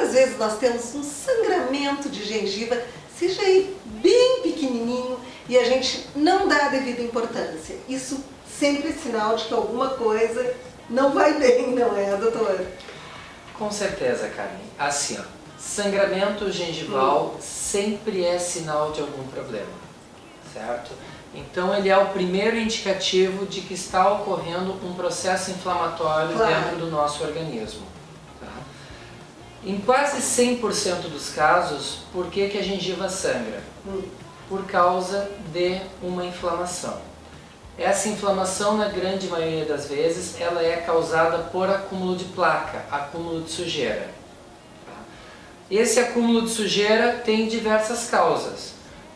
Às vezes nós temos um sangramento de gengiva, seja aí bem pequenininho, e a gente não dá a devida importância. Isso sempre é sinal de que alguma coisa não vai bem, não é, doutor? Com certeza, Carmen. Assim, ó, sangramento gengival sempre é sinal de algum problema, certo? Então ele é o primeiro indicativo de que está ocorrendo um processo inflamatório dentro do nosso organismo. Em quase 100% dos casos, por que a gengiva sangra? Por causa de uma inflamação. Essa inflamação, na grande maioria das vezes, ela é causada por acúmulo de placa, acúmulo de sujeira. Esse acúmulo de sujeira tem diversas causas.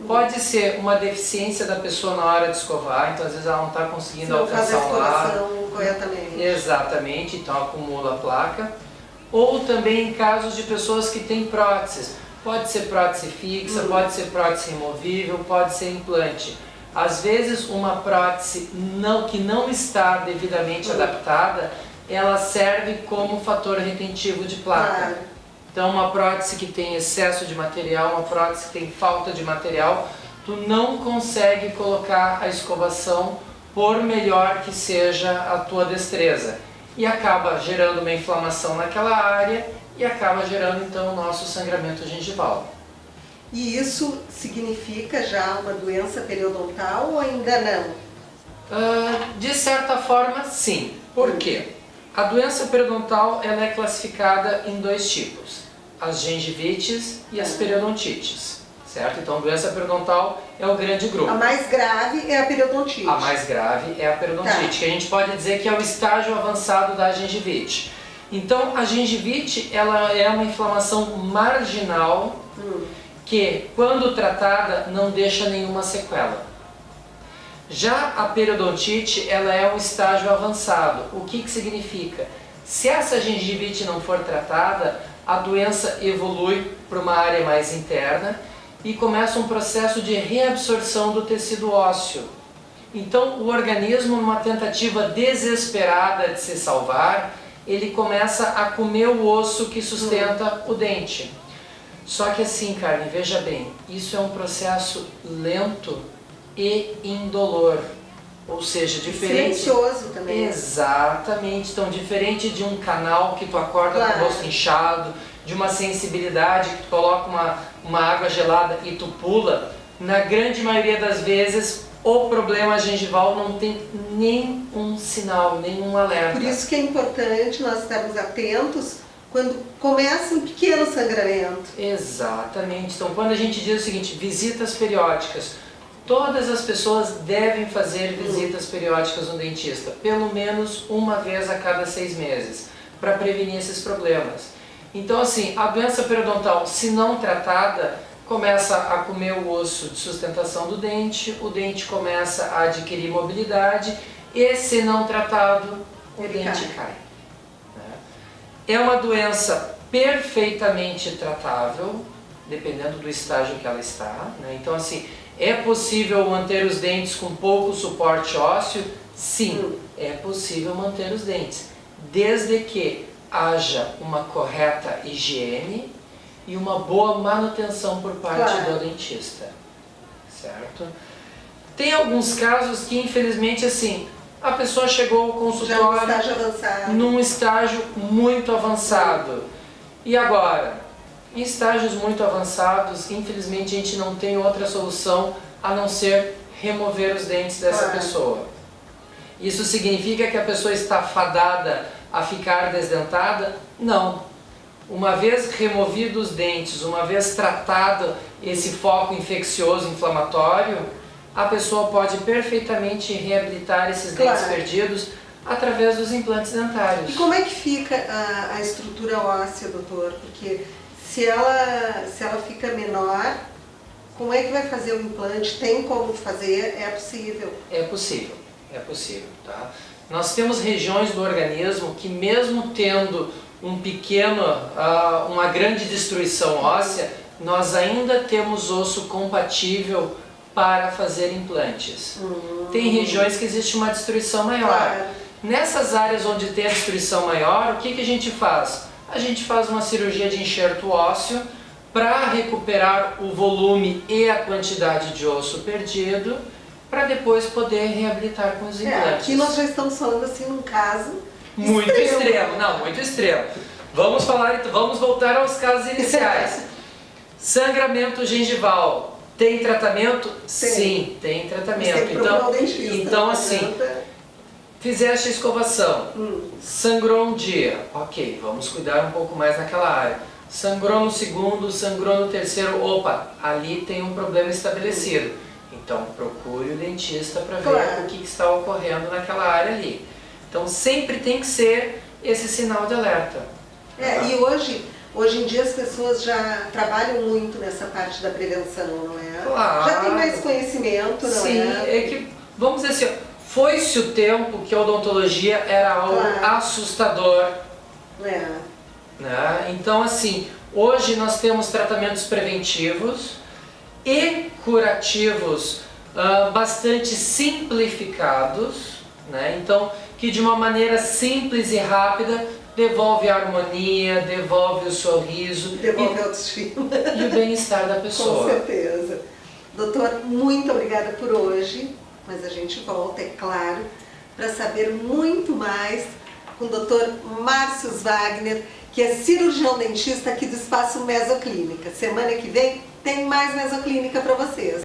Pode ser uma deficiência da pessoa na hora de escovar, então às vezes ela não está conseguindo alcançar o lado corretamente. Exatamente, então acumula a placa. Ou também em casos de pessoas que têm próteses. Pode ser prótese fixa, pode ser prótese removível, pode ser implante. Às vezes uma prótese que não está devidamente adaptada, ela serve como fator retentivo de placa. Então uma prótese que tem excesso de material, uma prótese que tem falta de material, tu não consegue colocar a escovação por melhor que seja a tua destreza. E acaba gerando uma inflamação naquela área e acaba gerando então o nosso sangramento gengival. E isso significa já uma doença periodontal ou ainda não? De certa forma, sim. Por quê? A doença periodontal ela é classificada em dois tipos, as gengivites e as periodontites. Certo? Então, doença periodontal é o grande grupo. A mais grave é a periodontite. A mais grave é a periodontite, que a gente pode dizer que é o estágio avançado da gengivite. Então, a gengivite ela é uma inflamação marginal que, quando tratada, não deixa nenhuma sequela. Já a periodontite ela é um estágio avançado. O que significa? Se essa gengivite não for tratada, a doença evolui para uma área mais interna e começa um processo de reabsorção do tecido ósseo. Então o organismo, numa tentativa desesperada de se salvar, ele começa a comer o osso que sustenta o dente. Só que assim, Carmen, veja bem, isso é um processo lento e indolor. Ou seja, diferente... Silencioso também. Exatamente. Então, diferente de um canal que tu acorda com o rosto inchado, de uma sensibilidade que tu coloca uma água gelada e tu pula, na grande maioria das vezes o problema gengival não tem nenhum sinal, nenhum alerta. Por isso que é importante nós estarmos atentos quando começa um pequeno sangramento. Exatamente. Então, quando a gente diz o seguinte, visitas periódicas, todas as pessoas devem fazer visitas periódicas no dentista, pelo menos uma vez a cada 6 meses, para prevenir esses problemas. Então assim, a doença periodontal, se não tratada, começa a comer o osso de sustentação do dente, o dente começa a adquirir mobilidade e, se não tratado, o dente cai. É uma doença perfeitamente tratável, dependendo do estágio que ela está. Então assim, é possível manter os dentes com pouco suporte ósseo? Sim, é possível manter os dentes, desde que haja uma correta higiene e uma boa manutenção por parte do dentista, certo? Tem alguns casos que, infelizmente, assim, a pessoa chegou ao consultório num estágio muito avançado. E agora? Em estágios muito avançados, infelizmente, a gente não tem outra solução a não ser remover os dentes dessa pessoa. Isso significa que a pessoa está fadada a ficar desdentada? Não. Uma vez removidos os dentes, uma vez tratado esse foco infeccioso inflamatório, a pessoa pode perfeitamente reabilitar esses dentes perdidos através dos implantes dentários. E como é que fica a estrutura óssea, doutor? Porque se ela fica menor, como é que vai fazer o implante? Tem como fazer? É possível? É possível. é possível, tá? Nós temos regiões do organismo que mesmo tendo uma grande destruição óssea, nós ainda temos osso compatível para fazer implantes. Tem regiões que existe uma destruição maior. Claro. Nessas áreas onde tem a destruição maior, o que a gente faz? A gente faz uma cirurgia de enxerto ósseo para recuperar o volume e a quantidade de osso perdido, para depois poder reabilitar com os implantes. Aqui nós já estamos falando assim num caso muito extremo. Não, muito extremo. Vamos voltar aos casos iniciais. Sangramento gengival. Tem tratamento? Tem. Sim, tem tratamento. Tem que procurar o dentista, então assim, fizeste a escovação, sangrou um dia, ok, vamos cuidar um pouco mais naquela área. Sangrou no segundo, sangrou no terceiro, opa, ali tem um problema estabelecido. Então procure o dentista para ver o que está ocorrendo naquela área ali. Então sempre tem que ser esse sinal de alerta. E hoje em dia as pessoas já trabalham muito nessa parte da prevenção, não é? Claro. Já tem mais conhecimento, não é? Sim, é que, vamos dizer assim, foi-se o tempo que a odontologia era algo assustador. Né? Então assim, hoje nós temos tratamentos preventivos e curativos bastante simplificados, né? Então, que de uma maneira simples e rápida devolve a harmonia, devolve o sorriso, devolve a autoestima e o bem-estar da pessoa. Com certeza. Doutor, muito obrigada por hoje, mas a gente volta, é claro, para saber muito mais com o Dr. Márcio Wagner, que é cirurgião dentista aqui do Espaço Mesoclínica. Semana que vem tem mais Mesoclínica para vocês.